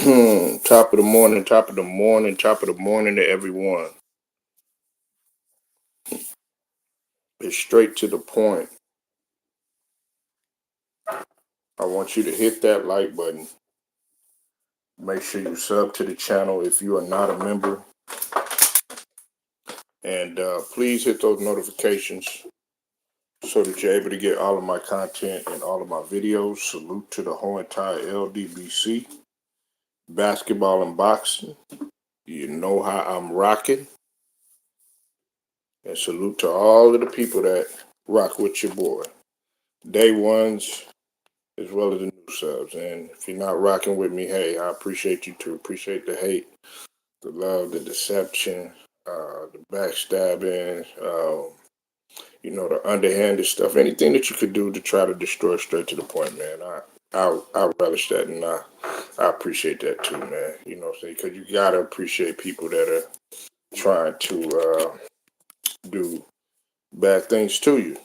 Top of the morning, top of the morning, top of the morning to everyone. It's straight to the point. I want you to hit that like button. Make sure you sub to the channel if you are not a member. And please hit those notifications so that you're able to get all of my content and all of my videos. Salute to the whole entire LDBC. Basketball and boxing. You know how I'm rocking. And salute to all of the people that rock with your boy. Day ones, as well as the new subs. And if you're not rocking with me, hey, I appreciate you too. Appreciate the hate, the love, the deception, the backstabbing, the underhanded stuff. Anything that you could do to try to destroy straight to the point, man. I relish that, and I appreciate that too, man. You know what I'm saying? Because you gotta appreciate people that are trying to do bad things to you.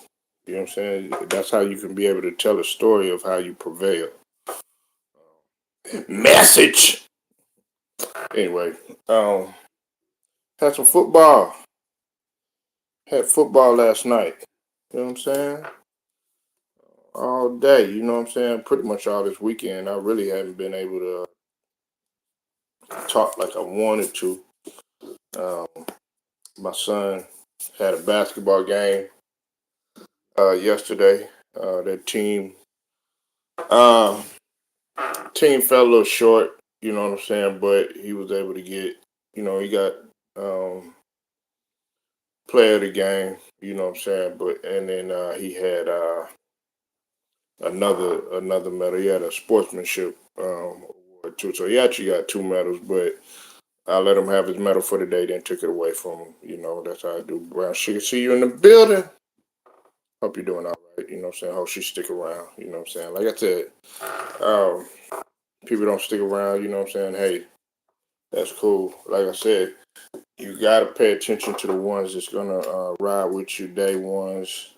You know what I'm saying? That's how you can be able to tell a story of how you prevail. Message. Anyway, had some football. Had football last night. You know what I'm saying? All day. You know what I'm saying? Pretty much all this weekend. I really haven't been able to talk like I wanted to. Um, my son had a basketball game yesterday. Their uh, team fell a little short. You know what I'm saying? But he was able to get. He got player of the game. You know what I'm saying? But and then he had another medal. He had a sportsmanship award too. So he actually got two medals, but I let him have his medal for the day, then took it away from him. That's how I do. Brown Sugar, see you in the building. Hope you're doing all right. You know what I'm saying? Hope she stick around. You know what I'm saying? Like I said, um, people don't stick around. You know what I'm saying? Hey, that's cool. Like I said, you gotta pay attention to the ones that's gonna ride with you day ones,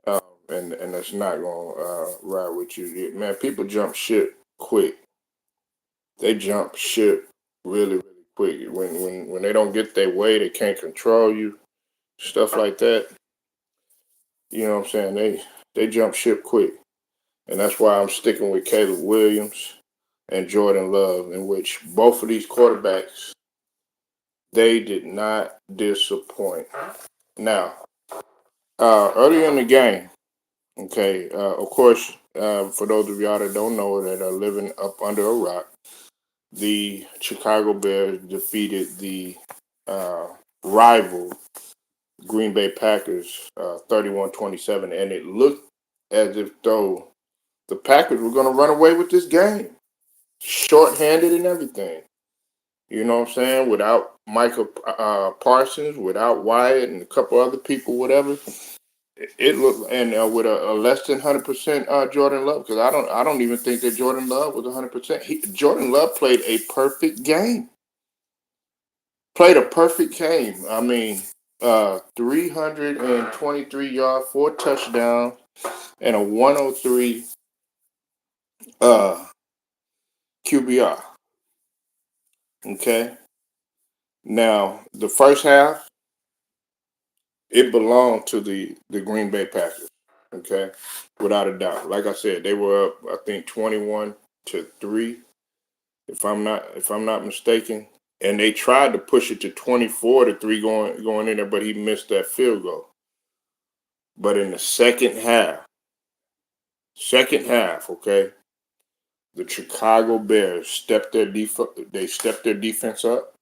and that's not gonna ride with you. Man, people jump ship quick. They jump ship really, really quick. When they don't get their way, they can't control you. Stuff like that. You know what I'm saying? They jump ship quick, and that's why I'm sticking with Caleb Williams and Jordan Love, in which both of these quarterbacks they did not disappoint. Now, earlier in the game, okay, of course, for those of y'all that don't know that are living up under a rock, the Chicago Bears defeated the uh, rival Green Bay Packers 31-27, and it looked as if though the Packers were going to run away with this game, shorthanded and everything. You know what I'm saying? Without Michael Parsons, without Wyatt and a couple other people, whatever. It looked, and with a less than 100% Jordan Love, because I don't even think that Jordan Love was 100%. Jordan Love played a perfect game. Played a perfect game. I mean, 323 yards, 4 touchdowns, and a 103 uh, QBR. Okay. Now the first half, it belonged to the Green Bay Packers. Okay, without a doubt. Like I said, they were up, I think, 21-3, if I'm not mistaken. And they tried to push it to 24-3 going in there, but he missed that field goal. But in the second half, okay, the Chicago Bears stepped their defense up.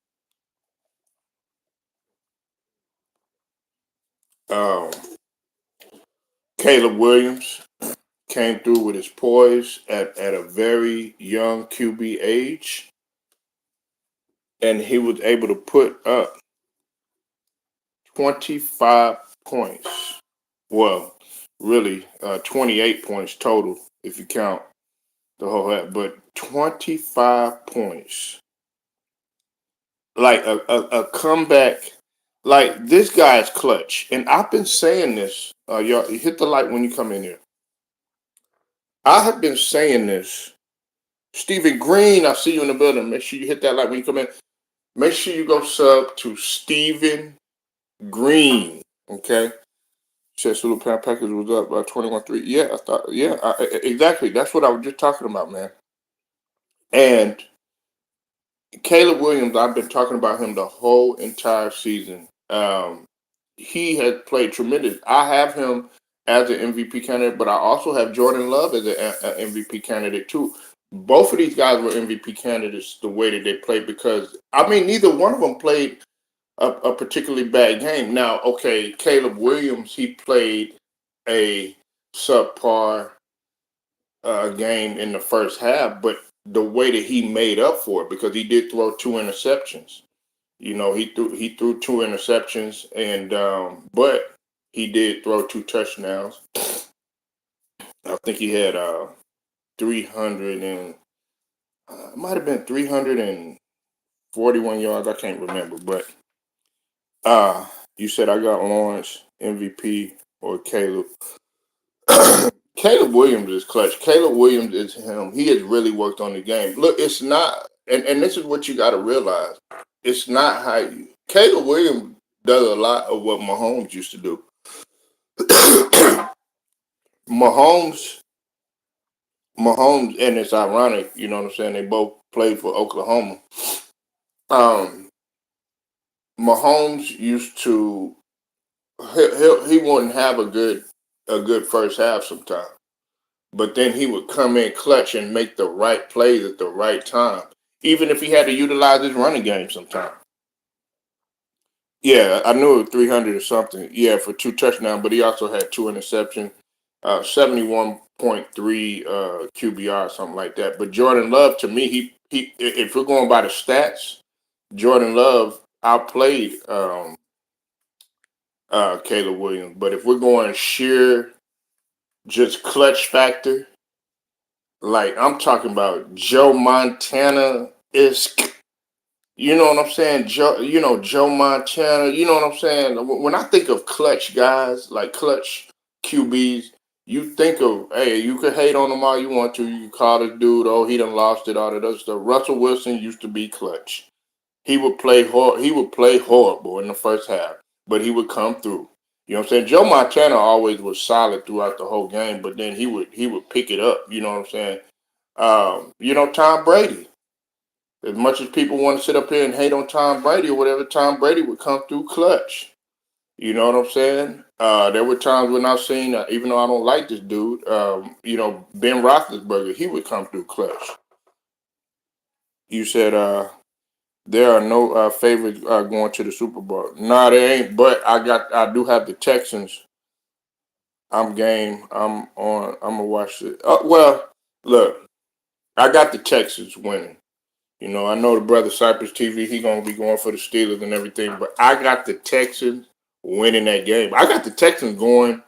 Um, Caleb Williams came through with his poise at a very young QB age, and he was able to put up 25 points. Well, really, 28 points total if you count the whole half, but 25 points. Like a comeback. Like, this guy's clutch. And I've been saying this. Y'all hit the like when you come in here. I have been saying this Stephen Green, I see you in the building. Make sure you hit that like when you come in. Make sure you go sub to Stephen Green. Okay. Said Sulu Pound Packers was up by 21-3. Yeah, I thought. Yeah, exactly. That's what I was just talking about, man. And Caleb Williams, I've been talking about him the whole entire season. He has played tremendous. I have him as an MVP candidate, but I also have Jordan Love as an MVP candidate too. Both of these guys were MVP candidates the way that they played because I mean neither one of them played a particularly bad game. Now, okay, Caleb Williams he played a subpar game in the first half, but the way that he made up for it because he did throw two interceptions. You know, he threw two interceptions, and but he did throw two touchdowns. I think he had 300 and it might have been 341 yards. I can't remember, but you said I got Lawrence MVP or Caleb. Caleb Williams is clutch. Caleb Williams is him. He has really worked on the game. Look, it's not, and this is what you got to realize. It's not how you. Caleb Williams does a lot of what Mahomes used to do. Mahomes, Mahomes, and it's ironic. You know what I'm saying? They both played for Oklahoma. Um, Mahomes used to. He wouldn't have a good first half sometimes. But then he would come in clutch and make the right plays at the right time, even if he had to utilize his running game sometimes. Yeah, I knew it was 300 or something. Yeah, for two touchdowns, but he also had two interceptions, 71.3 QBR, something like that. But Jordan Love, to me, if we're going by the stats, Jordan Love outplayed Caleb Williams. But if we're going sheer just clutch factor, like I'm talking about Joe Montana is, you know what I'm saying? Joe Montana. You know what I'm saying? When I think of clutch guys, like clutch QBs, you think of hey, you could hate on him all you want to. You can call this dude, oh, he done lost it, all that other stuff. Russell Wilson used to be clutch. He would play horrible in the first half, but he would come through. You know what I'm saying? Joe Montana always was solid throughout the whole game, but then he would pick it up. You know what I'm saying? Tom Brady. As much as people want to sit up here and hate on Tom Brady or whatever, Tom Brady would come through clutch. You know what I'm saying? There were times when I've seen, even though I don't like this dude, Ben Roethlisberger, he would come through clutch. You said there are no favorites going to the Super Bowl. No, there ain't. But I do have the Texans. I'm game. I'm on. I'm gonna watch it. Well, look, I got the Texans winning. I know the brother Cypress TV, he gonna be going for the Steelers and everything, but I got the Texans winning that game. I got the Texans going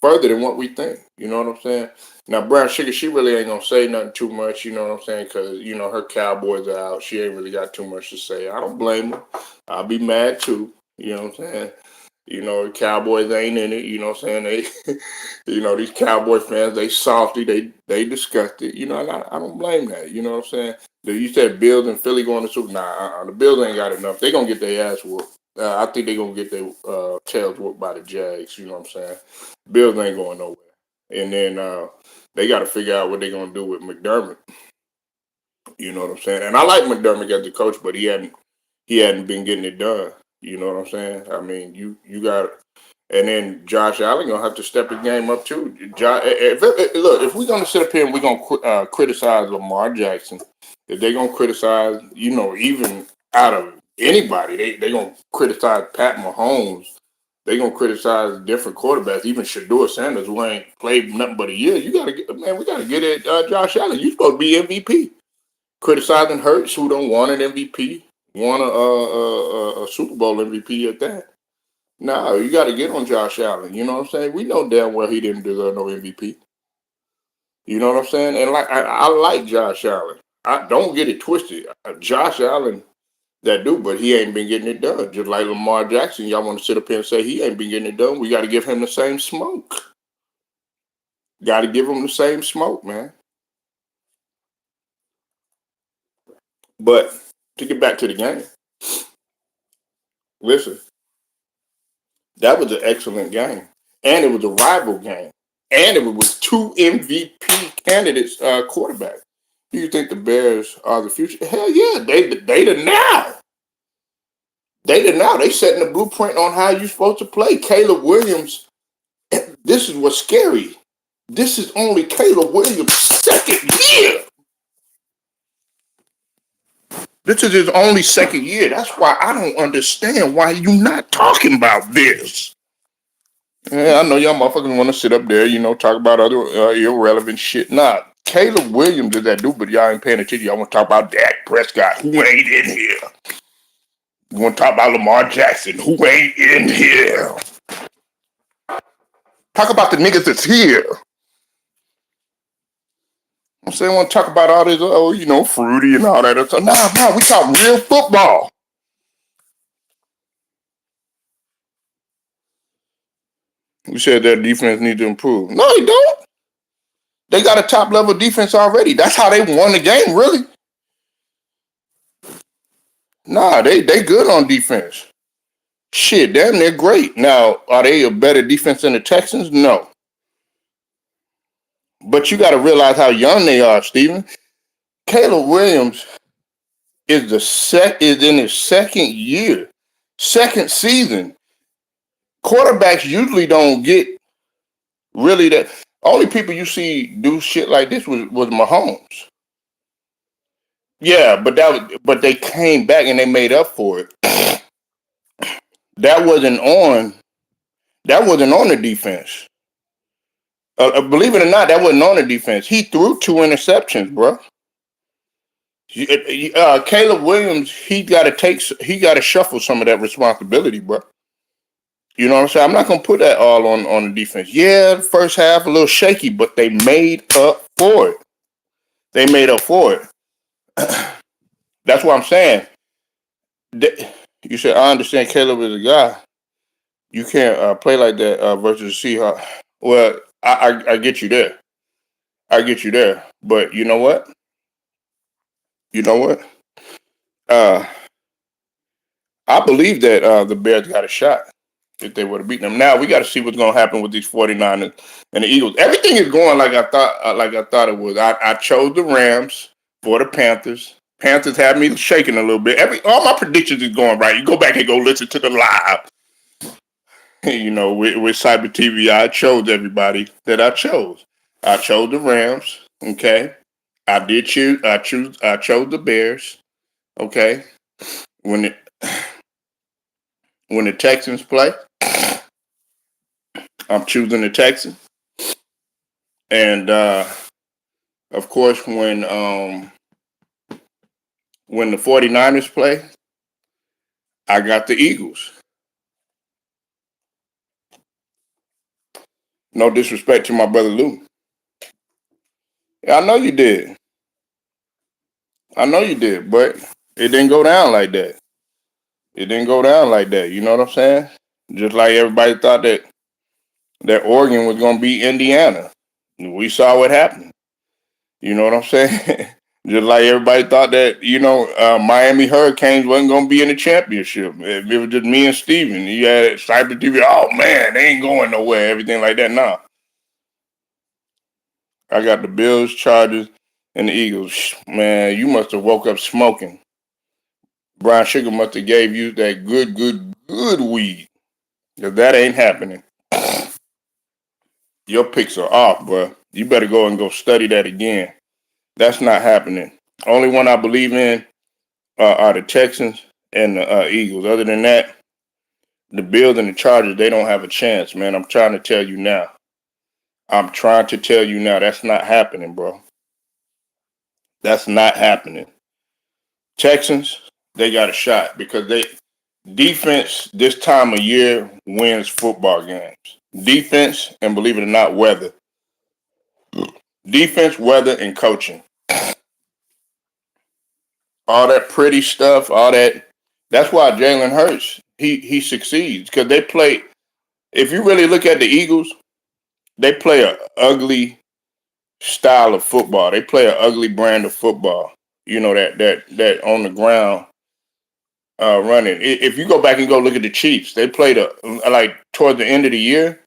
further than what we think. You know what I'm saying? Now Brown Sugar, she really ain't gonna say nothing too much. You know what I'm saying? Because her Cowboys are out. She ain't really got too much to say. I don't blame her. I'll be mad too. You know what I'm saying? The Cowboys ain't in it. You know what I'm saying? They, these Cowboy fans, they salty. They disgusted. And I don't blame that. You know what I'm saying? You said Bills and Philly going to Super. Nah, the Bills ain't got enough. They gonna get their ass whooped. I think they gonna get their tails whooped by the Jags. You know what I'm saying? Bills ain't going nowhere. And then they got to figure out what they're gonna do with McDermott. You know what I'm saying? And I like McDermott as the coach, but he hadn't been getting it done. You know what I'm saying? I mean, you got, and then Josh Allen gonna have to step his game up too. Look, if we're gonna sit up here and we're gonna criticize Lamar Jackson, if they're gonna criticize, even out of anybody, they gonna criticize Pat Mahomes. They gonna criticize different quarterbacks, even Shador Sanders, who ain't played nothing but a year. You gotta get, man. We gotta get it, Josh Allen. You supposed to be MVP. Criticizing Hurts, who don't want an MVP, want a Super Bowl MVP at that. No, you got to get on Josh Allen. You know what I'm saying? We know damn well he didn't deserve no MVP. You know what I'm saying? And like I like Josh Allen. I don't get it twisted. Josh Allen, that dude, but he ain't been getting it done. Just like Lamar Jackson, y'all want to sit up here and say he ain't been getting it done. We got to give him the same smoke. Got to give him the same smoke, man. But to get back to the game, listen, that was an excellent game, and it was a rival game, and it was two MVP candidates quarterbacks. Do you think the Bears are the future? Hell yeah, they the now. They the now. They setting the blueprint on how you're supposed to play. Caleb Williams. This is what's scary. This is only Caleb Williams' second year. This is his only second year. That's why I don't understand why you not talking about this. Yeah, I know y'all motherfuckers want to sit up there, talk about other irrelevant shit. Nah, Caleb Williams is that dude, but y'all ain't paying attention. Y'all want to talk about Dak Prescott, who ain't in here. You want to talk about Lamar Jackson, who ain't in here. Talk about the niggas that's here. I'm saying, I want to talk about all this, fruity and all that. Nah, we talk real football. You said that defense needs to improve. No, they don't. They got a top level defense already. That's how they won the game, really. Nah, they good on defense. Shit, damn, they're great. Now, are they a better defense than the Texans? No. But you got to realize how young they are, Steven. Caleb Williams is in his second year, second season. Quarterbacks usually don't get really that. Only people you see do shit like this was Mahomes. Yeah, but they came back and they made up for it. That wasn't on. That wasn't on the defense. Believe it or not, that wasn't on the defense. He threw two interceptions, bro. Caleb Williams, he got to shuffle some of that responsibility, bro. You know what I'm saying? I'm not gonna put that all on the defense. Yeah, the first half a little shaky, but they made up for it. They made up for it. That's what I'm saying. You said I understand Caleb is a guy. You can't play like that versus the Seahawks. Well, I get you there. I get you there. But you know what? You know what? Uh, I believe that the Bears got a shot if they would have beaten them. Now we got to see what's going to happen with these 49ers and the Eagles. Everything is going like I thought it was. I chose the Rams for the Panthers. Panthers had me shaking a little bit. All my predictions is going right. You go back and go listen to the live. With Cyber TV, I chose everybody that I chose. I chose the Rams. Okay, I did choose. I chose the Bears. Okay, when the Texans play, I'm choosing the Texans. And of course, when the 49ers play, I got the Eagles. No disrespect to my brother Lou. Yeah, I know you did. I know you did, but it didn't go down like that. It didn't go down like that. You know what I'm saying? Just like everybody thought that Oregon was going to beat Indiana. We saw what happened. You know what I'm saying? Just like everybody thought that, Miami Hurricanes wasn't going to be in the championship. If it was just me and Steven, you had Cyber TV, oh man, they ain't going nowhere, everything like that. Nah. I got the Bills, Chargers, and the Eagles. Man, you must have woke up smoking. Brown Sugar must have gave you that good weed. Because that ain't happening. Your picks are off, bro. You better go study that again. That's not happening. Only one I believe in are the Texans and the Eagles. Other than that, the Bills and the Chargers, they don't have a chance, man. I'm trying to tell you now. That's not happening, bro. That's not happening. Texans, they got a shot because defense this time of year wins football games. Defense and believe it or not, weather. Defense, weather, and coaching. All that pretty stuff, all that. That's why Jalen Hurts, he succeeds because they play. If you really look at the Eagles, they play an ugly style of football. They play an ugly brand of football. that on the ground running. If you go back and go look at the Chiefs, they played like toward the end of the year.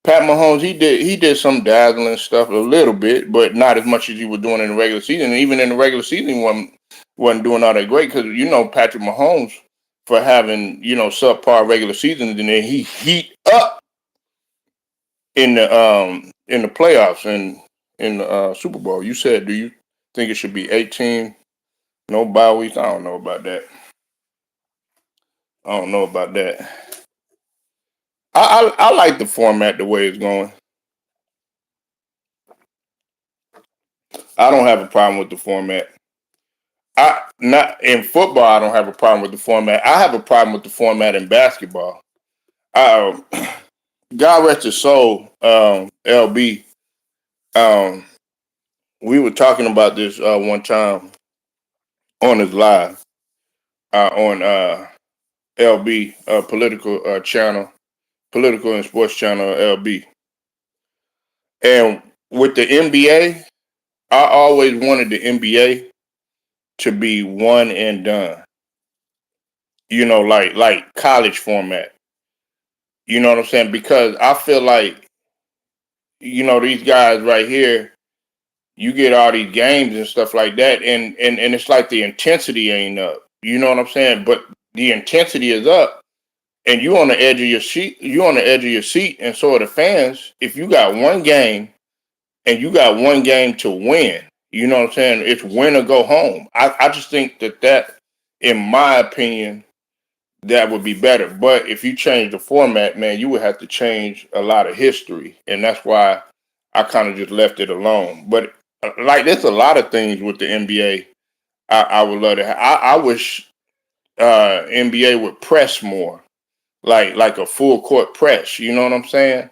Pat Mahomes, he did some dazzling stuff a little bit, but not as much as he was doing in the regular season. And even in the regular season, he wasn't doing all that great because Patrick Mahomes for having subpar regular seasons, and then he heat up in the playoffs and in the Super Bowl. You said, do you think it should be 18? No bye weeks. I don't know about that. I don't know about that. I like the format the way it's going. I don't have a problem with the format. I not in football. I don't have a problem with the format. I have a problem with the format in basketball. Um, God rest his soul, LB. Um, we were talking about this one time on his live on LB political channel, political and sports channel LB, and with the NBA, I always wanted the NBA to be one and done. Like college format. You know what I'm saying? Because I feel like these guys right here, you get all these games and stuff like that, and it's like the intensity ain't up. You know what I'm saying? But the intensity is up, and you on the edge of your seat. You on the edge of your seat, and so are the fans. If you got one game and you got one game to win, you know what I'm saying? It's win or go home. I just think that, in my opinion, that would be better. But if you change the format, man, you would have to change a lot of history, and that's why I kind of just left it alone. But like, there's a lot of things with the NBA I would love to have. I wish NBA would press more, like a full court press. You know what I'm saying?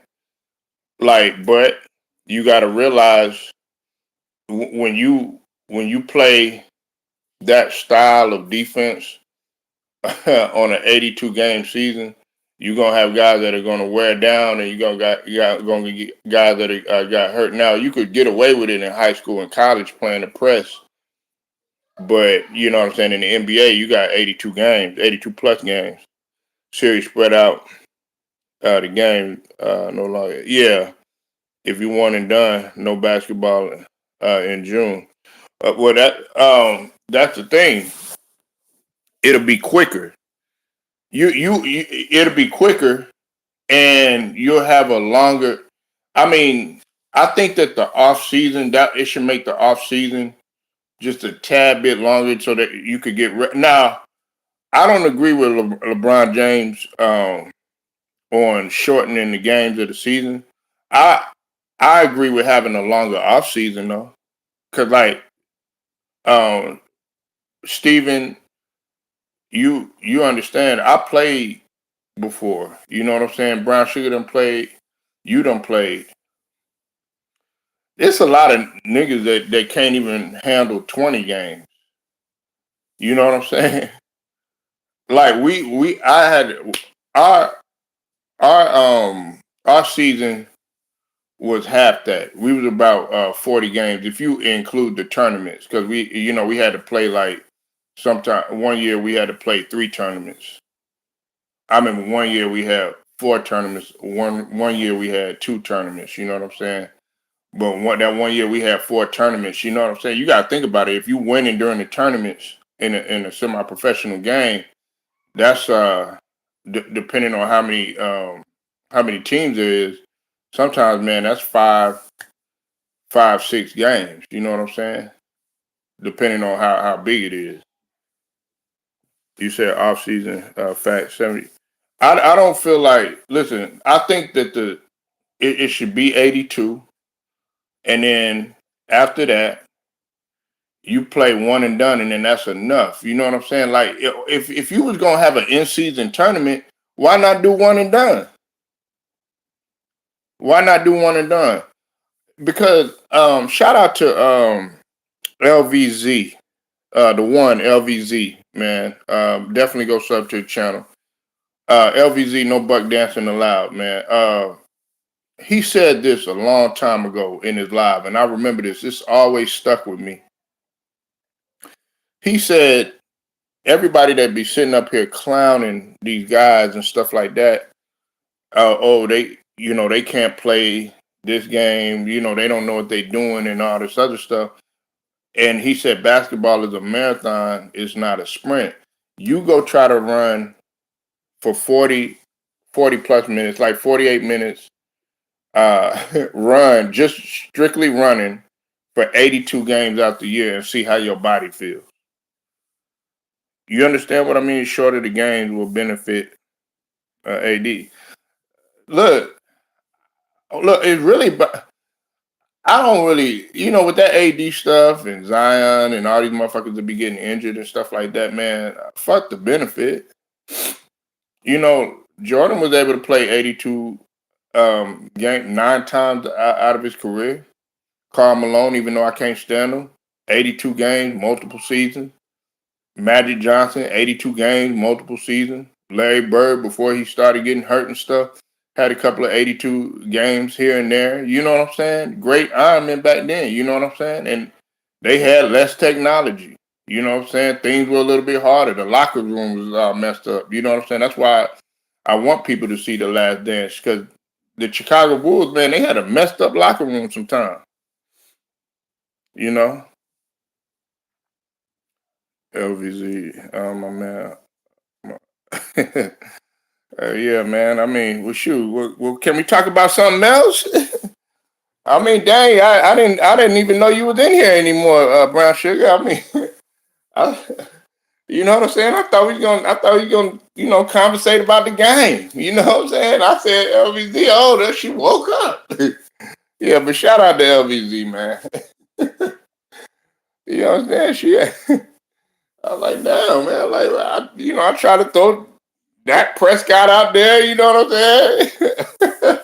But you got to realize when you play that style of defense on an 82 game season, you're gonna have guys that are gonna wear down, and gonna get guys that got hurt. Now you could get away with it in high school and college playing the press, but you know what I'm saying. In the NBA, you got 82 games, 82 plus games, series spread out. The game no longer. Yeah, if you one and done, no basketball in June. Well, that's the thing. It'll be quicker. It'll be quicker, and you'll have a longer. I mean, I think that the off season, that it should make the off season just a tad bit longer so that you could get now. I don't agree with LeBron James on shortening the games of the season. I I agree with having a longer off season though, because like um, Steven, you understand. I played before. You know what I'm saying? Brown Sugar done played. You done played. It's a lot of niggas that can't even handle 20 games. You know what I'm saying? Like I had our our our season was half that. We was about 40 games if you include the tournaments, because we had to play like sometime one year we had to play 3 tournaments. I remember one year we had 4 tournaments. One year we had 2 tournaments. You know what I'm saying? But that one year we had 4 tournaments. You know what I'm saying? You got to think about it. If you winning during the tournaments in a semi-professional game, that's depending on how many teams there is. Sometimes, man, that's 5, 6 games. You know what I'm saying? Depending on how big it is. You said off season fact 70. I don't feel like, listen. I think that it should be 82, and then after that you play one and done, and then that's enough. You know what I'm saying? Like, if you was gonna have an in season tournament, why not do one and done? Why not do one and done? Because shout out to LVZ, the one LVZ man. Definitely go sub to the channel. LVZ, no buck dancing allowed, man. He said this a long time ago in his live, and I remember this. This always stuck with me. He said everybody that be sitting up here clowning these guys and stuff like that. Oh, they can't play this game. They don't know what they're doing and all this other stuff. And he said basketball is a marathon, it's not a sprint. You go try to run for 40 plus minutes, like 48 minutes, run, just strictly running for 82 games out the year and see how your body feels. You understand what I mean? Shorter the games will benefit AD. Look, look, it's really, I don't really, with that AD stuff and Zion and all these motherfuckers that be getting injured and stuff like that, man, fuck the benefit. Jordan was able to play 82 game 9 times out of his career. Karl Malone, even though I can't stand him, 82 games, multiple seasons. Magic Johnson, 82 games, multiple seasons. Larry Bird, before he started getting hurt and stuff, had a couple of 82 games here and there. You know what I'm saying? Great Iron Man back then. You know what I'm saying? And they had less technology. You know what I'm saying? Things were a little bit harder. The locker room was all messed up. You know what I'm saying? That's why I want people to see The Last Dance, because the Chicago Bulls, man, they had a messed up locker room sometimes. You know? LVZ, my man. Yeah, man. I mean, well, shoot. Well, can we talk about something else? I mean, dang, I didn't even know you was in here anymore, Brown Sugar. I mean, I, you know what I'm saying? I thought we was gonna, conversate about the game. You know what I'm saying? I said LVZ, oh, there she woke up. Yeah, but shout out to LVZ, man. You know what I'm saying? I was like, damn, man. Like, I try to throw Dak Prescott out there. You know what I'm saying?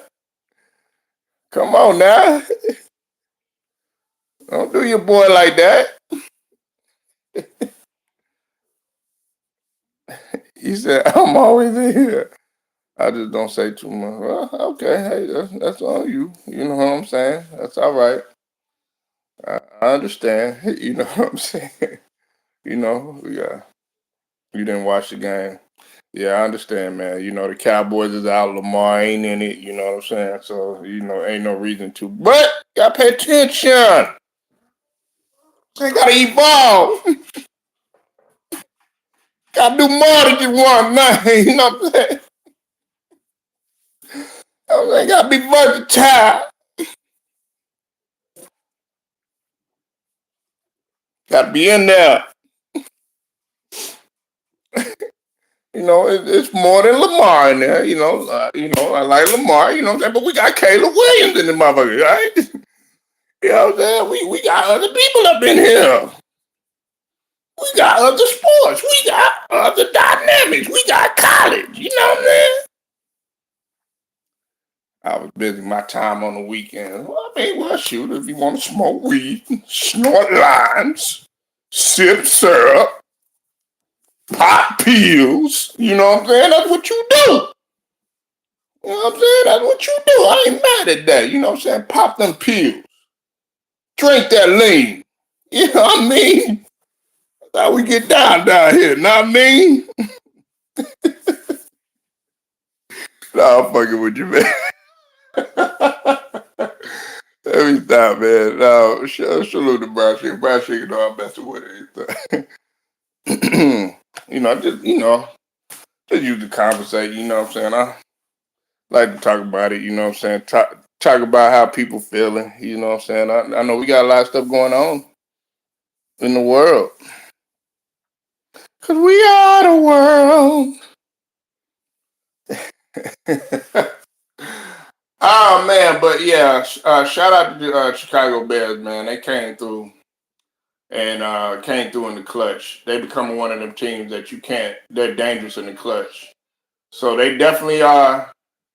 Come on now. Don't do your boy like that. He said, I'm always in here. I just don't say too much. Well, okay, hey, that's on you. You know what I'm saying? That's all right. I understand. You know what I'm saying? Yeah. You didn't watch the game. Yeah, I understand, man. The Cowboys is out. Lamar ain't in it. You know what I'm saying? So, ain't no reason to. But, gotta pay attention. They gotta evolve. Gotta do more than just one thing. You know what I'm saying? They gotta be versatile. Gotta be in there. It's more than Lamar in there. I like Lamar. You know what I'm saying? But we got Caleb Williams in the motherfucker, right? You know what I'm saying? We got other people up in here. We got other sports. We got other dynamics. We got college. You know what I'm saying? I was busy my time on the weekend. Well, I mean, well, shoot, if you want to smoke weed, snort lines, sip syrup, pop pills, you know what I'm saying? That's what you do. You know what I'm saying? That's what you do. I ain't mad at that. You know what I'm saying? Pop them pills. Drink that lean. You know what I mean? That's how we get down here. Know what I mean? Nah, I'm fucking with you, man. Let me stop, man. No, salute to Brown Sugar. Brown Sugar, I'm messing with it. Just use the conversation. You know what I'm saying? I like to talk about it. You know what I'm saying? Talk about how people feeling. You know what I'm saying? I know we got a lot of stuff going on in the world. Because we are the world. Oh, man. But, yeah, shout out to the Chicago Bears, man. They came through. And came through in the clutch. They become one of them teams that they're dangerous in the clutch. So they definitely are,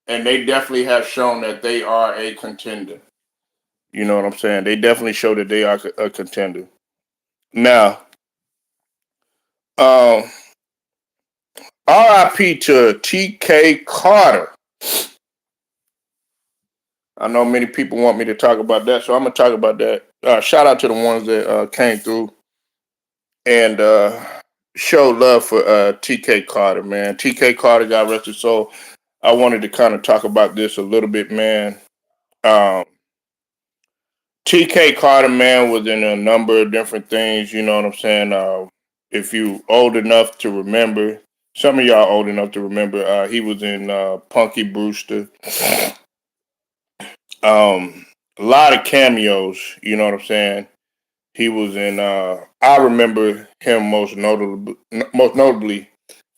and they definitely have shown that they are a contender. You know what I'm saying? They definitely show that they are a contender. Now, um, RIP to TK Carter. I know many people want me to talk about that, so I'm going to talk about that. Shout out to the ones that came through and showed love for TK Carter, man. TK Carter, God rest his soul. I wanted to kind of talk about this a little bit, man. Um, TK Carter, man, was in a number of different things. You know what I'm saying? If you old enough to remember, some of y'all old enough to remember, he was in Punky Brewster. A lot of cameos. You know what I'm saying? He was in. I remember him most notably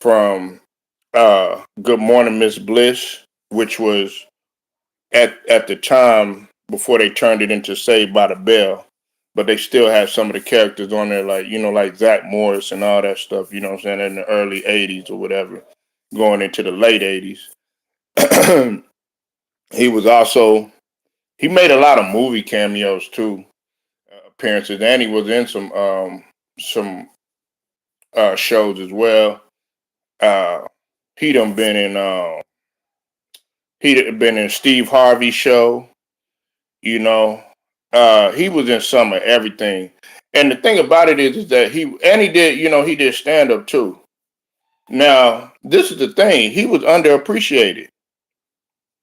from Good Morning Miss Bliss, which was at the time before they turned it into Saved by the Bell, but they still had some of the characters on there, like like Zach Morris and all that stuff. You know what I'm saying, in the early '80s or whatever, going into the late '80s. he was also he made a lot of movie cameos too, appearances, and he was in some shows as well. Uh, he done been in he done been in Steve Harvey show. You know, he was in some of everything. And the thing about it is that he did, he did stand up too. Now, this is the thing. He was underappreciated.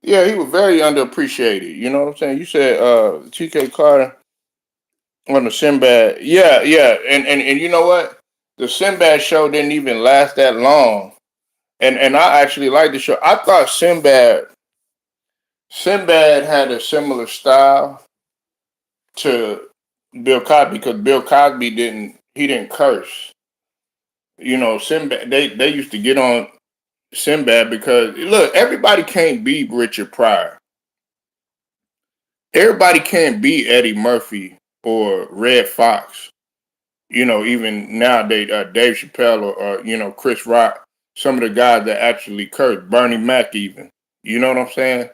Yeah, he was very underappreciated. You know what I'm saying? You said TK Carter on the Sinbad. Yeah, yeah. And you know what? The Sinbad show didn't even last that long. And I actually liked the show. I thought Sinbad had a similar style to Bill Cosby, because Bill Cosby didn't curse. Sinbad, they used to get on Sinbad because, look, everybody can't be Richard Pryor. Everybody can't be Eddie Murphy or Red Fox. Even nowadays, Dave Chappelle or Chris Rock, some of the guys that actually curse, Bernie Mac even. You know what I'm saying?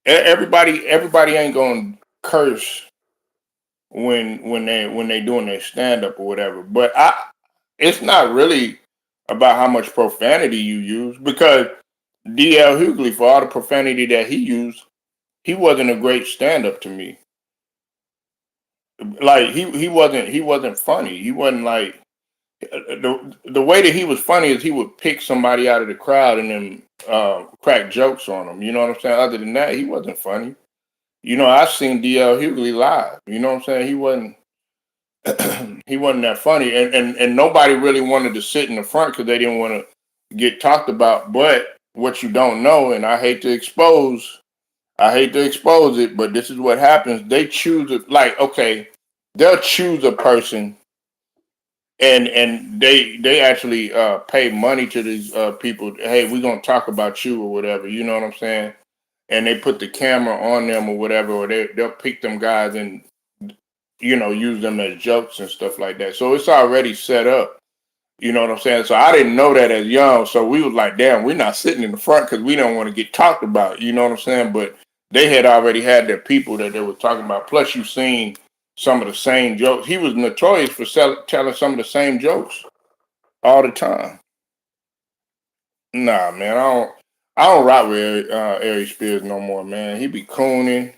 Everybody ain't gonna curse when they doing their stand up or whatever. But it's not really about how much profanity you use, because DL Hughley, for all the profanity that he used, he wasn't a great stand up to me. Like he wasn't funny. He wasn't like the way that he was funny is he would pick somebody out of the crowd and then crack jokes on them. You know what I'm saying? Other than that, he wasn't funny. I seen DL Hughley live. You know what I'm saying? He wasn't he wasn't that funny, and nobody really wanted to sit in the front because they didn't want to get talked about. But what you don't know, and I hate to expose it, but this is what happens. They choose it, like, okay, they'll choose a person, and they actually pay money to these people. Hey, we're gonna talk about you or whatever. You know what I'm saying? And they put the camera on them or whatever, or they'll pick them guys and use them as jokes and stuff like that. So it's already set up. You know what I'm saying? So I didn't know that as young. So we was like, damn, we're not sitting in the front because we don't want to get talked about. You know what I'm saying? But they had already had their people that they were talking about. Plus, you seen some of the same jokes. He was notorious for telling some of the same jokes all the time. Nah, man, I don't rock with Ari Spears no more, man. He be cooning.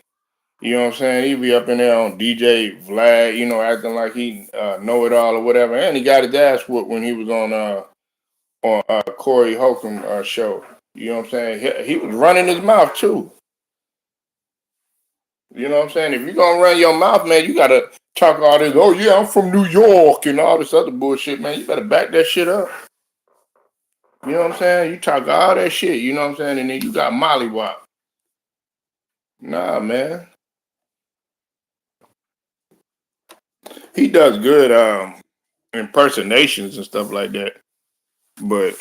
You know what I'm saying? He be up in there on DJ Vlad, acting like he know it all or whatever. And he got his ass whooped when he was on Corey Holcomb show. You know what I'm saying? He was running his mouth too. You know what I'm saying? If you're gonna run your mouth, man, you gotta talk all this. Oh yeah, I'm from New York and all this other bullshit, man. You better back that shit up. You know what I'm saying? You talk all that shit. You know what I'm saying? And then you got Molly Wop. Nah, man. He does good impersonations and stuff like that. But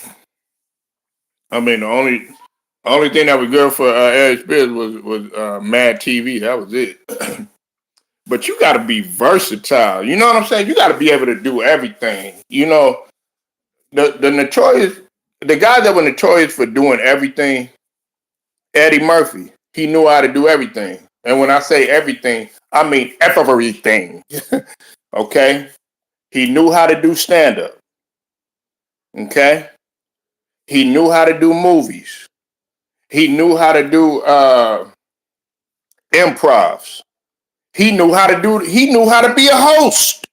I mean, the only thing that was good for Eric Spears was Mad TV. That was it. But you got to be versatile. You know what I'm saying? You got to be able to do everything. The notorious, the guys that were notorious for doing everything, Eddie Murphy. He knew how to do everything. And when I say everything, I mean everything. Okay? He knew how to do stand up. Okay? He knew how to do movies. He knew how to do improvs. He knew how to be a host.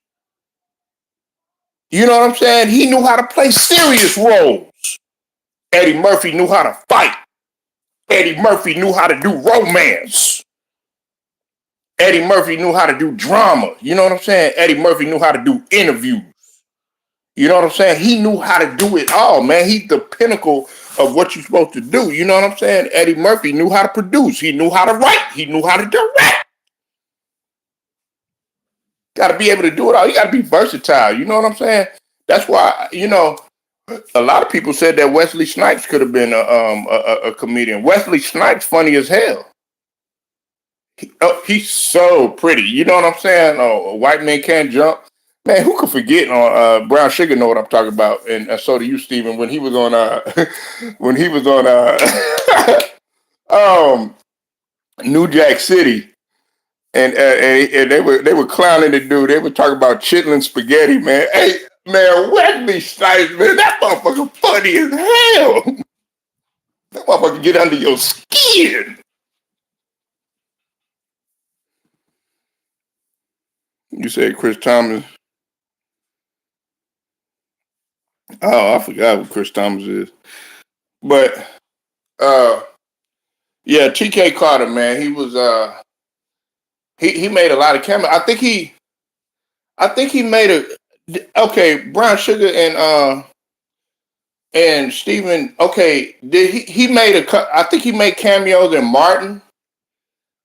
You know what I'm saying? He knew how to play serious roles. Eddie Murphy knew how to fight. Eddie Murphy knew how to do romance. Eddie Murphy knew how to do drama. You know what I'm saying? Eddie Murphy knew how to do interviews. You know what I'm saying? He knew how to do it all, man. He's the pinnacle of what you're supposed to do. You know what I'm saying? Eddie Murphy knew how to produce. He knew how to write. He knew how to direct. Got to be able to do it all. You got to be versatile. You know what I'm saying? That's why, a lot of people said that Wesley Snipes could have been a comedian. Wesley Snipes funny as hell. He's so pretty. You know what I'm saying? Oh, White Man Can't Jump. Man, who could forget on Brown Sugar know what I'm talking about, and so do you, Steven, when he was on when he was on um New Jack City, and they were clowning the dude. They were talking about chitlin spaghetti, man. Hey, man, Wesley Snipes, man, that motherfucker funny as hell. That motherfucker get under your skin. You said Chris Thomas. Oh, I forgot what Chris Thomas is. But uh yeah, TK Carter, man, he was he made a lot of cameos. I think he made a okay, Brown Sugar and Steven, okay, did he made I think he made cameos in Martin.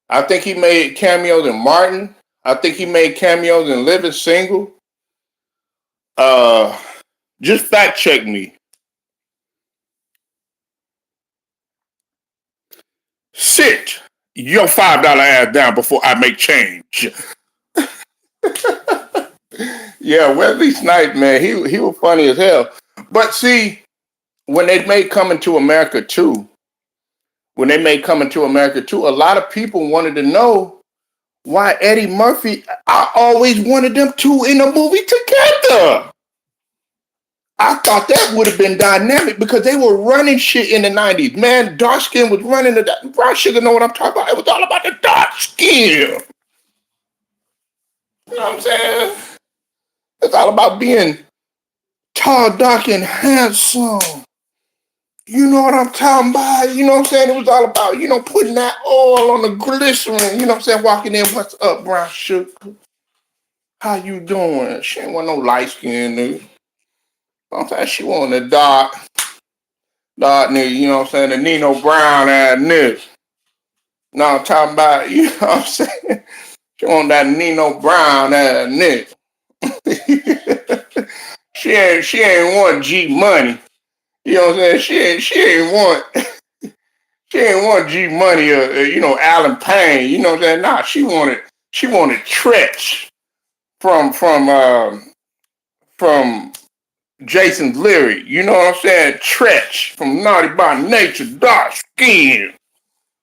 I think he made cameos in Martin. I think he made cameos in Living Single. Uh just fact check me. Sit your $5 ass down before I make change. Yeah, Wesley Snipes, man, he was funny as hell. But see, when they made Coming to America 2, a lot of people wanted to know why Eddie Murphy, I always wanted them two in a movie together. I thought that would have been dynamic because they were running shit in the 90s. Man, dark skin was running the Brown Sugar know what I'm talking about. It was all about the dark skin. You know what I'm saying? It's all about being tall, dark, and handsome. You know what I'm talking about? You know what I'm saying? It was all about, putting that oil on the glycerin. You know what I'm saying? Walking in, what's up, Brown Sugar? How you doing? She ain't want no light skin nigga. I'm saying she wanted a dark nigga, you know what I'm saying? The Nino Brown ass nigga. No, I'm talking about, you know what I'm saying? She wanted that Nino Brown ass nigga. she ain't want G Money. You know what I'm saying? She ain't want G Money or Alan Payne. You know what I'm saying? Nah, she wanted Tretch from Jason's Lyric. You know what I'm saying? Tretch from Naughty by Nature, dark skin.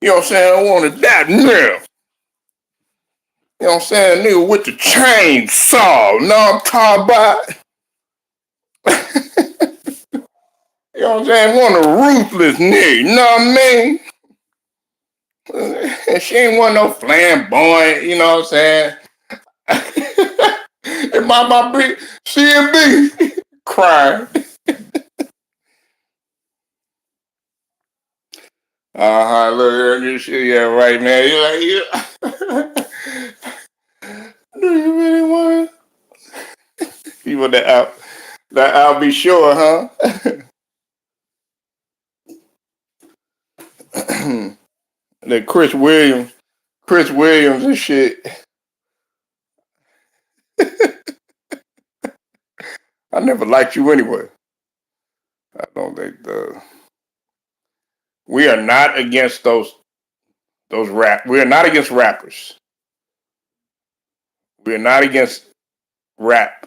You know what I'm saying? I wanted that nigga. You know what I'm saying? Nigga with the chainsaw. Know what I'm talking about? You know what I'm saying? Want a ruthless nigga. You know what I mean? And she ain't want no flamboyant, you know what I'm saying? And my big CMB crying. Look at this shit, yeah, right, man. You're like, do you really want it? You want that out? That I'll be sure, huh? That Chris Williams and shit. I never liked you anyway. I don't think we are not against those rap. We are not against rappers. We are not against rap.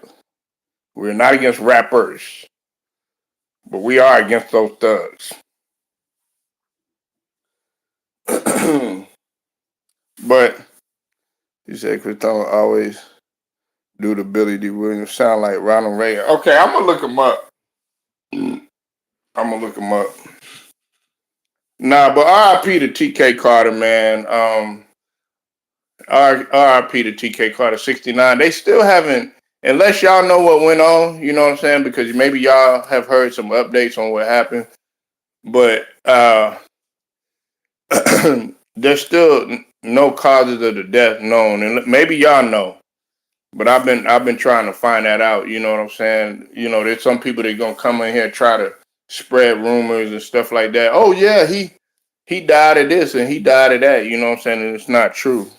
We are not against rappers. But we are against those thugs. But you said Chris Thomas always do the Billy D. Williams sound like Ronald Reagan. Okay, I'm gonna look him up. Nah, but R.I.P. to T.K. Carter, man. R.I.P. to T.K. Carter, 69. They still haven't, unless y'all know what went on, you know what I'm saying? Because maybe y'all have heard some updates on what happened, but there's still no causes of the death known, and maybe y'all know. But I've been trying to find that out. You know what I'm saying? You know, there's some people that gonna come in here and try to spread rumors and stuff like that. Oh yeah, he died of this and he died of that. You know what I'm saying? And it's not true.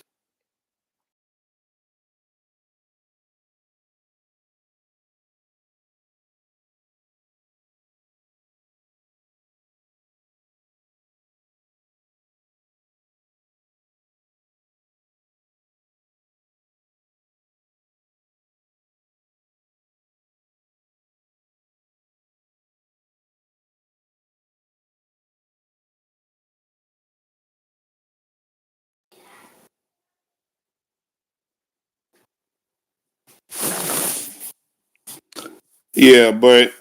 Yeah, but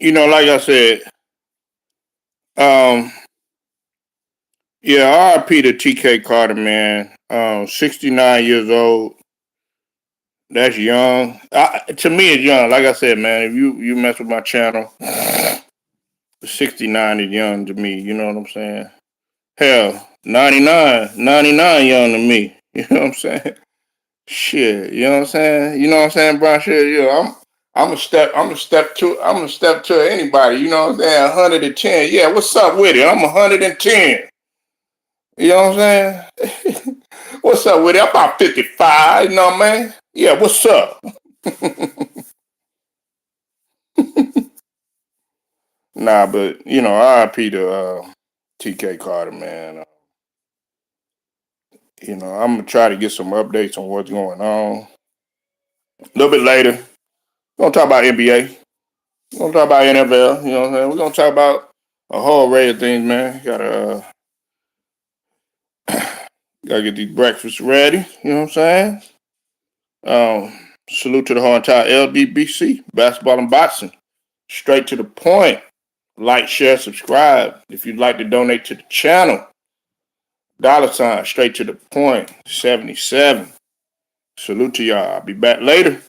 like I said, um, yeah, RIP to TK Carter, man. 69 years old. That's young. To me, it's young. Like I said, man, if you mess with my channel, 69 is young to me. You know what I'm saying? Hell, 99 young to me. You know what I'm saying? Shit, you know what I'm saying? You know what I'm saying, bro? Shit, I'm a step to anybody. You know what I'm saying? 110. Yeah, what's up with it? I'm 110. You know what I'm saying? What's up with it? I'm about 55. You know what I mean? Yeah, what's up? Nah, but RIP to TK Carter, man. I'm gonna try to get some updates on what's going on. A little bit later, we're gonna talk about NBA. We're gonna talk about NFL. You know what I'm saying? We're gonna talk about a whole array of things, man. Gotta get these breakfasts ready. You know what I'm saying? Salute to the whole entire LDBC, basketball and boxing. Straight to the point. Like, share, subscribe. If you'd like to donate to the channel, $, straight to the point, 77. Salute to y'all. I'll be back later.